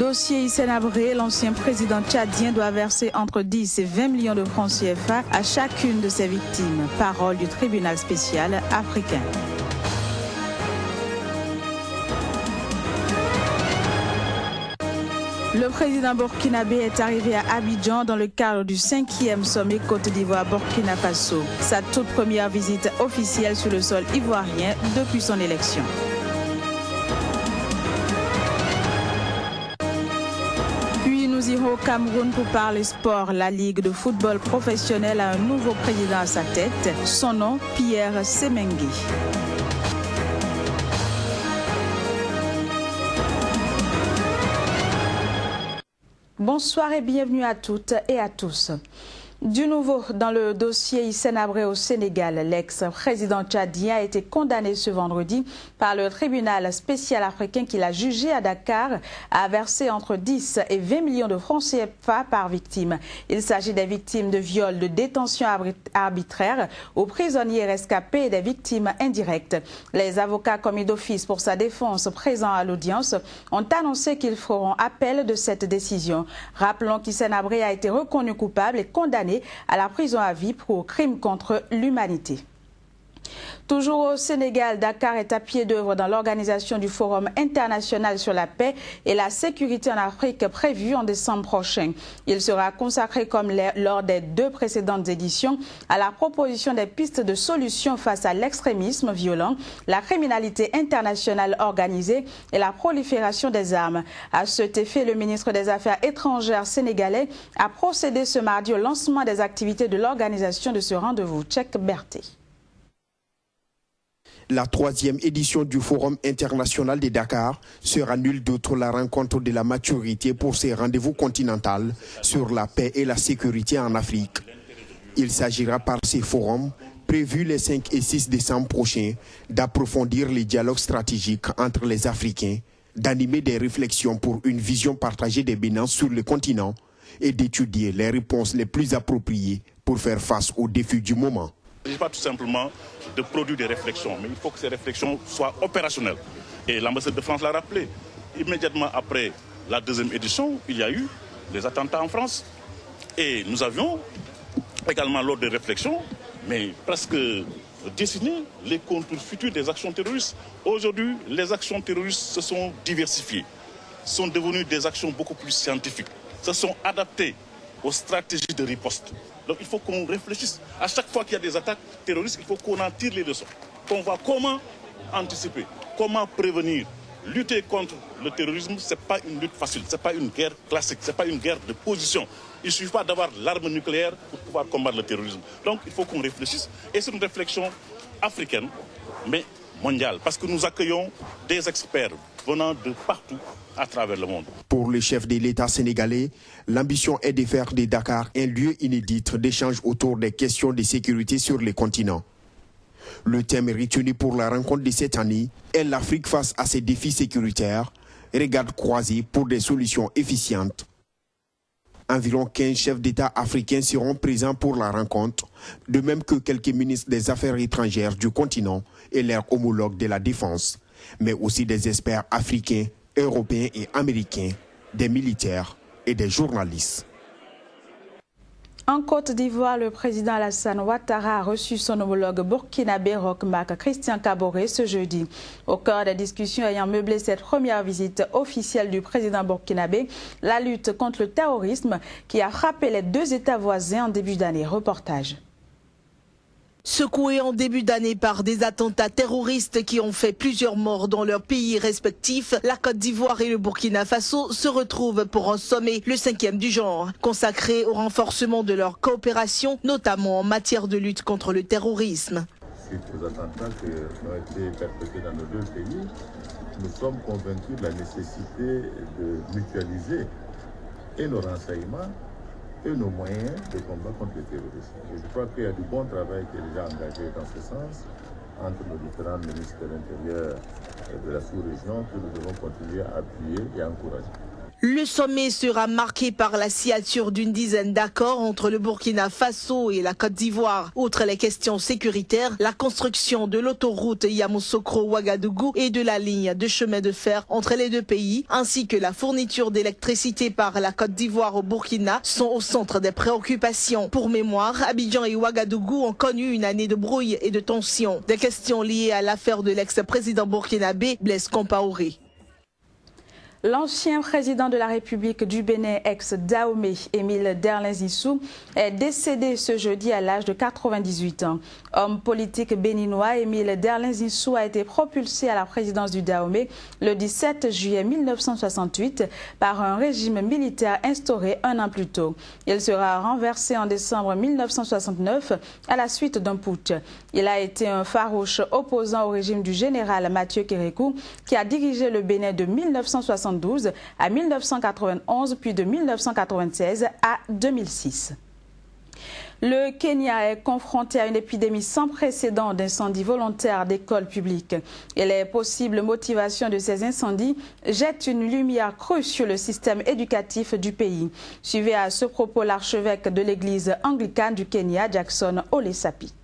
Dossier Hissène Habré, l'ancien président tchadien doit verser entre 10 et 20 millions de francs CFA à chacune de ses victimes. Parole du tribunal spécial africain. Le président burkinabé est arrivé à Abidjan dans le cadre du 5e sommet Côte d'Ivoire-Burkina Faso. Sa toute première visite officielle sur le sol ivoirien depuis son élection. Puis nous irons au Cameroun pour parler sport. La Ligue de football professionnel a un nouveau président à sa tête. Son nom, Pierre Semengue. Bonsoir et bienvenue à toutes et à tous. Du nouveau dans le dossier Hissène Habré au Sénégal, l'ex-président tchadien a été condamné ce vendredi par le tribunal spécial africain qui l'a jugé à Dakar à verser entre 10 et 20 millions de francs CFA par victime. Il s'agit des victimes de viols, de détention arbitraire aux prisonniers rescapés et des victimes indirectes. Les avocats commis d'office pour sa défense présents à l'audience ont annoncé qu'ils feront appel de cette décision. Rappelons qu'Hissène Habré a été reconnu coupable et condamné à la prison à vie pour crimes contre l'humanité. Toujours au Sénégal, Dakar est à pied d'œuvre dans l'organisation du Forum international sur la paix et la sécurité en Afrique prévu en décembre prochain. Il sera consacré, comme lors des 2 précédentes éditions, à la proposition des pistes de solutions face à l'extrémisme violent, la criminalité internationale organisée et la prolifération des armes. À cet effet, le ministre des Affaires étrangères sénégalais a procédé ce mardi au lancement des activités de l'organisation de ce rendez-vous. Tchèque Berté. La 3e édition du Forum international de Dakar sera nulle d'autre la rencontre de la maturité pour ces rendez-vous continental sur la paix et la sécurité en Afrique. Il s'agira par ces forums, prévus les 5 et 6 décembre prochains, d'approfondir les dialogues stratégiques entre les Africains, d'animer des réflexions pour une vision partagée des menaces sur le continent et d'étudier les réponses les plus appropriées pour faire face aux défis du moment. Il ne s'agit pas tout simplement de produire des réflexions, mais il faut que ces réflexions soient opérationnelles. Et l'ambassade de France l'a rappelé. Immédiatement après la 2e édition, il y a eu des attentats en France. Et nous avions également lors des réflexions, mais presque dessiné les contours futurs des actions terroristes. Aujourd'hui, les actions terroristes se sont diversifiées, sont devenues des actions beaucoup plus scientifiques, se sont adaptées aux stratégies de riposte. Donc il faut qu'on réfléchisse. À chaque fois qu'il y a des attaques terroristes, il faut qu'on en tire les leçons. Qu'on voit comment anticiper, comment prévenir. Lutter contre le terrorisme, ce n'est pas une lutte facile, ce n'est pas une guerre classique, ce n'est pas une guerre de position. Il ne suffit pas d'avoir l'arme nucléaire pour pouvoir combattre le terrorisme. Donc il faut qu'on réfléchisse. Et c'est une réflexion africaine, mais mondiale, parce que nous accueillons des experts venant de partout à travers le monde. Pour le chef de l'État sénégalais, l'ambition est de faire de Dakar un lieu inédit d'échange autour des questions de sécurité sur le continent. Le thème retenu pour la rencontre de cette année est l'Afrique face à ses défis sécuritaires, regard croisés pour des solutions efficientes. Environ 15 chefs d'État africains seront présents pour la rencontre, de même que quelques ministres des Affaires étrangères du continent et leurs homologues de la défense, mais aussi des experts africains, européens et américains, des militaires et des journalistes. En Côte d'Ivoire, le président Alassane Ouattara a reçu son homologue burkinabé Roch Marc Christian Kaboré ce jeudi. Au cœur des discussions ayant meublé cette première visite officielle du président burkinabé, la lutte contre le terrorisme qui a frappé les 2 États voisins en début d'année. Reportage. Secoués en début d'année par des attentats terroristes qui ont fait plusieurs morts dans leurs pays respectifs, la Côte d'Ivoire et le Burkina Faso se retrouvent pour un sommet, le 5e du genre, consacré au renforcement de leur coopération, notamment en matière de lutte contre le terrorisme. Suite aux attentats qui ont été perpétrés dans nos 2 pays, nous sommes convaincus de la nécessité de mutualiser et nos renseignements et nos moyens de combat contre le terrorisme. Et je crois qu'il y a du bon travail qui est déjà engagé dans ce sens entre nos différents ministres de l'Intérieur et de la sous-région que nous devons continuer à appuyer et à encourager. Le sommet sera marqué par la signature d'une dizaine d'accords entre le Burkina Faso et la Côte d'Ivoire. Outre les questions sécuritaires, la construction de l'autoroute Yamoussoukro-Ouagadougou et de la ligne de chemin de fer entre les deux pays, ainsi que la fourniture d'électricité par la Côte d'Ivoire au Burkina, sont au centre des préoccupations. Pour mémoire, Abidjan et Ouagadougou ont connu une année de brouille et de tension. Des questions liées à l'affaire de l'ex-président burkinabé Blaise Compaoré. L'ancien président de la République du Bénin, ex-Dahomey, Émile Derlin-Zissou, est décédé ce jeudi à l'âge de 98 ans. Homme politique béninois, Émile Derlin-Zissou a été propulsé à la présidence du Dahomey le 17 juillet 1968 par un régime militaire instauré un an plus tôt. Il sera renversé en décembre 1969 à la suite d'un putsch. Il a été un farouche opposant au régime du général Mathieu Kérékou, qui a dirigé le Bénin de 1972 à 1991, puis de 1996 à 2006. Le Kenya est confronté à une épidémie sans précédent d'incendies volontaires d'écoles publiques. Et les possibles motivations de ces incendies jettent une lumière crue sur le système éducatif du pays. Suivez à ce propos l'archevêque de l'église anglicane du Kenya, Jackson Ole Sapit.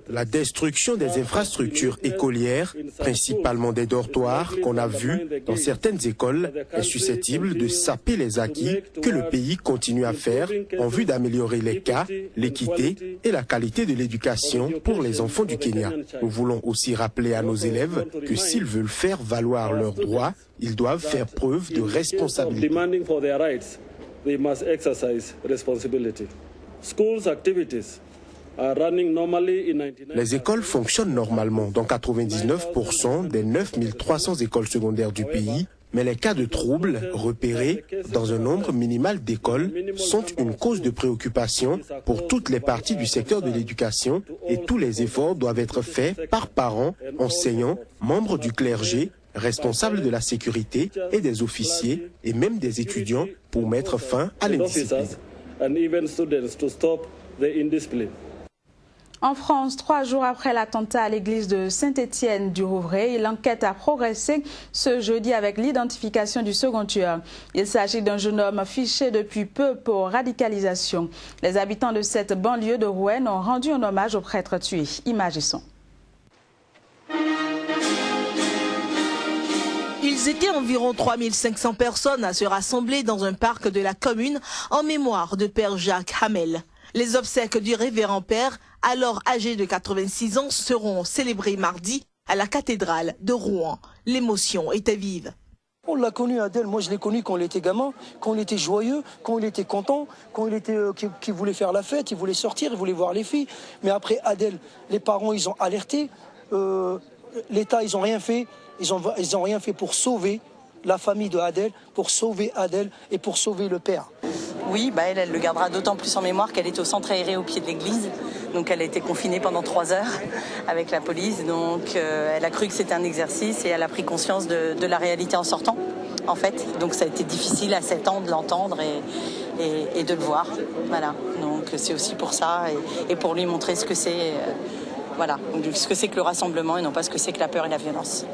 La destruction des infrastructures écolières, principalement des dortoirs qu'on a vus dans certaines écoles, est susceptible de saper les acquis que le pays continue à faire en vue d'améliorer les cas, l'équité et la qualité de l'éducation pour les enfants du Kenya. Nous voulons aussi rappeler à nos élèves que s'ils veulent faire valoir leurs droits, ils doivent faire preuve de responsabilité. Les écoles fonctionnent normalement dans 99% des 9300 écoles secondaires du pays, mais les cas de troubles repérés dans un nombre minimal d'écoles sont une cause de préoccupation pour toutes les parties du secteur de l'éducation et tous les efforts doivent être faits par parents, enseignants, membres du clergé, responsables de la sécurité et des officiers et même des étudiants pour mettre fin à l'indiscipline. En France, 3 jours après l'attentat à l'église de Saint-Étienne-du-Rouvray, l'enquête a progressé ce jeudi avec l'identification du second tueur. Il s'agit d'un jeune homme fiché depuis peu pour radicalisation. Les habitants de cette banlieue de Rouen ont rendu un hommage au prêtre tué. Images et sons. Ils étaient environ 3500 personnes à se rassembler dans un parc de la commune en mémoire de Père Jacques Hamel. Les obsèques du révérend père, alors âgé de 86 ans, seront célébrées mardi à la cathédrale de Rouen. L'émotion était vive. On l'a connu, Adèle, moi je l'ai connu quand il était gamin, quand il était joyeux, quand il était content, quand il était qu'il voulait faire la fête, il voulait sortir, il voulait voir les filles. Mais après Adèle, les parents ils ont alerté, l'État ils ont rien fait, ils ont rien fait pour sauver la famille de Adèle, pour sauver Adèle et pour sauver le père. Oui, elle le gardera d'autant plus en mémoire qu'elle est au centre aéré au pied de l'église. Donc elle a été confinée pendant 3 heures avec la police. Donc elle a cru que c'était un exercice et elle a pris conscience de la réalité en sortant, en fait. Donc ça a été difficile à 7 ans de l'entendre et de le voir. Voilà. Donc c'est aussi pour ça et pour lui montrer ce que c'est, ce que c'est que le rassemblement et non pas ce que c'est que la peur et la violence.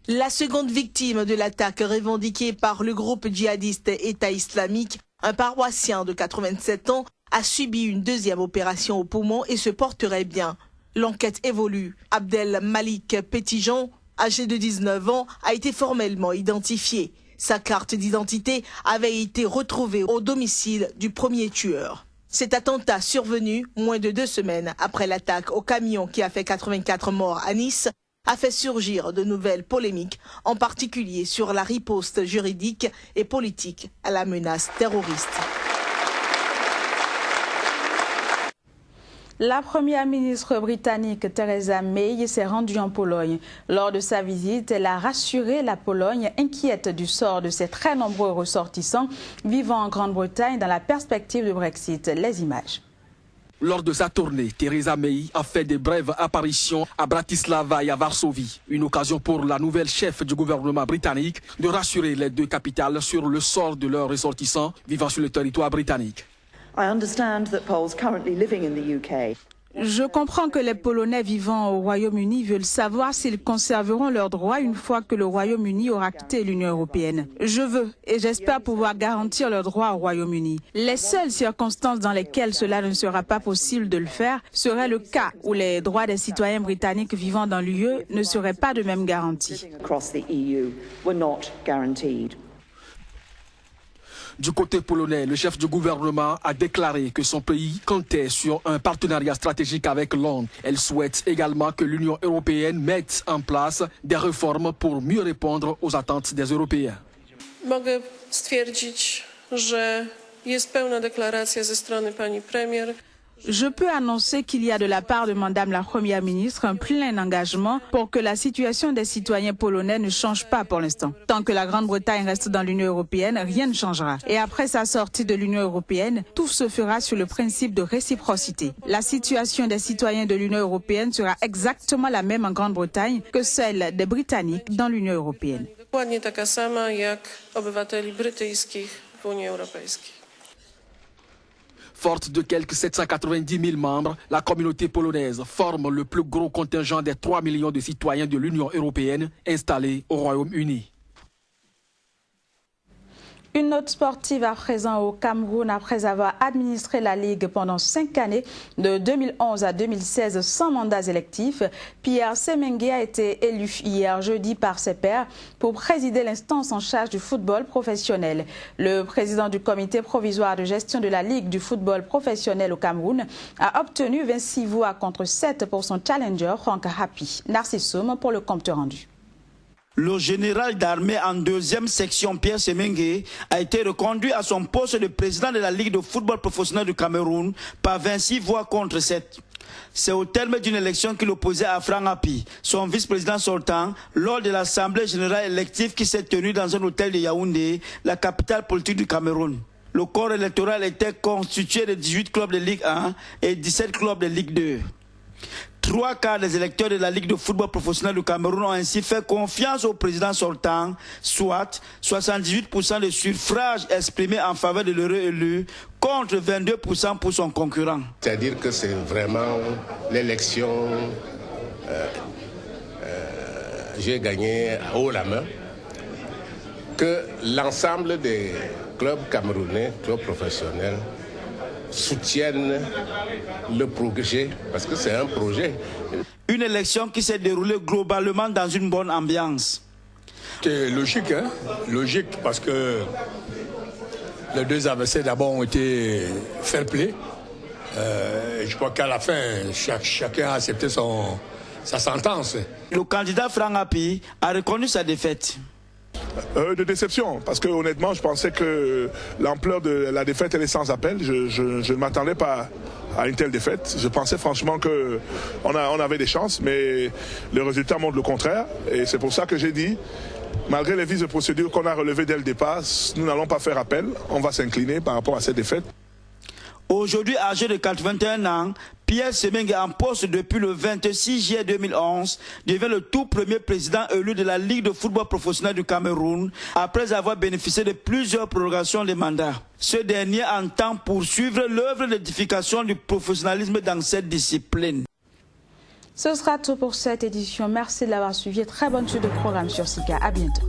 La seconde victime de l'attaque revendiquée par le groupe djihadiste État islamique, un paroissien de 87 ans, a subi une deuxième opération au poumon et se porterait bien. L'enquête évolue. Abdel Malik Petitjean, âgé de 19 ans, a été formellement identifié. Sa carte d'identité avait été retrouvée au domicile du premier tueur. Cet attentat survenu moins de 2 semaines après l'attaque au camion qui a fait 84 morts à Nice a fait surgir de nouvelles polémiques, en particulier sur la riposte juridique et politique à la menace terroriste. La première ministre britannique Theresa May s'est rendue en Pologne. Lors de sa visite, elle a rassuré la Pologne inquiète du sort de ses très nombreux ressortissants vivant en Grande-Bretagne dans la perspective du Brexit. Les images. Lors de sa tournée, Theresa May a fait de brèves apparitions à Bratislava et à Varsovie. Une occasion pour la nouvelle chef du gouvernement britannique de rassurer les deux capitales sur le sort de leurs ressortissants vivant sur le territoire britannique. Je comprends que les Polonais vivant au Royaume-Uni veulent savoir s'ils conserveront leurs droits une fois que le Royaume-Uni aura quitté l'Union européenne. Je veux et j'espère pouvoir garantir leurs droits au Royaume-Uni. Les seules circonstances dans lesquelles cela ne sera pas possible de le faire serait le cas où les droits des citoyens britanniques vivant dans l'UE ne seraient pas de même garantis. Du côté polonais, le chef du gouvernement a déclaré que son pays comptait sur un partenariat stratégique avec Londres. Elle souhaite également que l'Union européenne mette en place des réformes pour mieux répondre aux attentes des Européens. Mogę stwierdzić, że jest pełna deklaracja ze strony pani premier. Je peux annoncer qu'il y a de la part de Madame la Première ministre un plein engagement pour que la situation des citoyens polonais ne change pas pour l'instant. Tant que la Grande-Bretagne reste dans l'Union européenne, rien ne changera. Et après sa sortie de l'Union européenne, tout se fera sur le principe de réciprocité. La situation des citoyens de l'Union européenne sera exactement la même en Grande-Bretagne que celle des Britanniques dans l'Union européenne. Dokładnie taka sama jak obywateli brytyjskich w Unii Europejskiej. Forte de quelques 790 000 membres, la communauté polonaise forme le plus gros contingent des 3 millions de citoyens de l'Union européenne installés au Royaume-Uni. Une note sportive à présent au Cameroun. Après avoir administré la Ligue pendant 5 années, de 2011 à 2016 sans mandats électifs, Pierre Semengue a été élu hier jeudi par ses pairs pour présider l'instance en charge du football professionnel. Le président du comité provisoire de gestion de la Ligue du football professionnel au Cameroun a obtenu 26 voix contre 7 pour son challenger Franck Happy. Narcissoum pour le compte rendu. Le général d'armée en deuxième section, Pierre Semengue, a été reconduit à son poste de président de la Ligue de football professionnel du Cameroun par 26 voix contre 7. C'est au terme d'une élection qu'il opposait à Franck Happy, son vice-président sortant, lors de l'Assemblée générale élective qui s'est tenue dans un hôtel de Yaoundé, la capitale politique du Cameroun. Le corps électoral était constitué de 18 clubs de Ligue 1 et 17 clubs de Ligue 2. 3 quarts des électeurs de la Ligue de football professionnel du Cameroun ont ainsi fait confiance au président sortant, soit 78% de suffrages exprimés en faveur de l'heureux élu, contre 22% pour son concurrent. C'est-à-dire que c'est vraiment l'élection, j'ai gagné haut la main, que l'ensemble des clubs camerounais, clubs professionnels, soutiennent le projet, parce que c'est un projet. Une élection qui s'est déroulée globalement dans une bonne ambiance. C'est logique, hein? Logique, parce que les deux adversaires d'abord ont été fair play. Je crois qu'à la fin, chacun a accepté sa sentence. Le candidat Franck Happy a reconnu sa défaite. De déception, parce que honnêtement je pensais que l'ampleur de la défaite elle est sans appel. Je ne m'attendais pas à une telle défaite. Je pensais franchement qu'on avait des chances, mais le résultat montre le contraire. Et c'est pour ça que j'ai dit, malgré les vices de procédure qu'on a relevées dès le départ, nous n'allons pas faire appel, on va s'incliner par rapport à cette défaite. Aujourd'hui, âgé de 81 ans, Pierre Semengue, en poste depuis le 26 juillet 2011, devient le tout premier président élu de la Ligue de football professionnel du Cameroun, après avoir bénéficié de plusieurs prorogations de mandats. Ce dernier entend poursuivre l'œuvre d'édification du professionnalisme dans cette discipline. Ce sera tout pour cette édition. Merci de l'avoir suivi. Très bonne suite de programme sur Sika. À bientôt.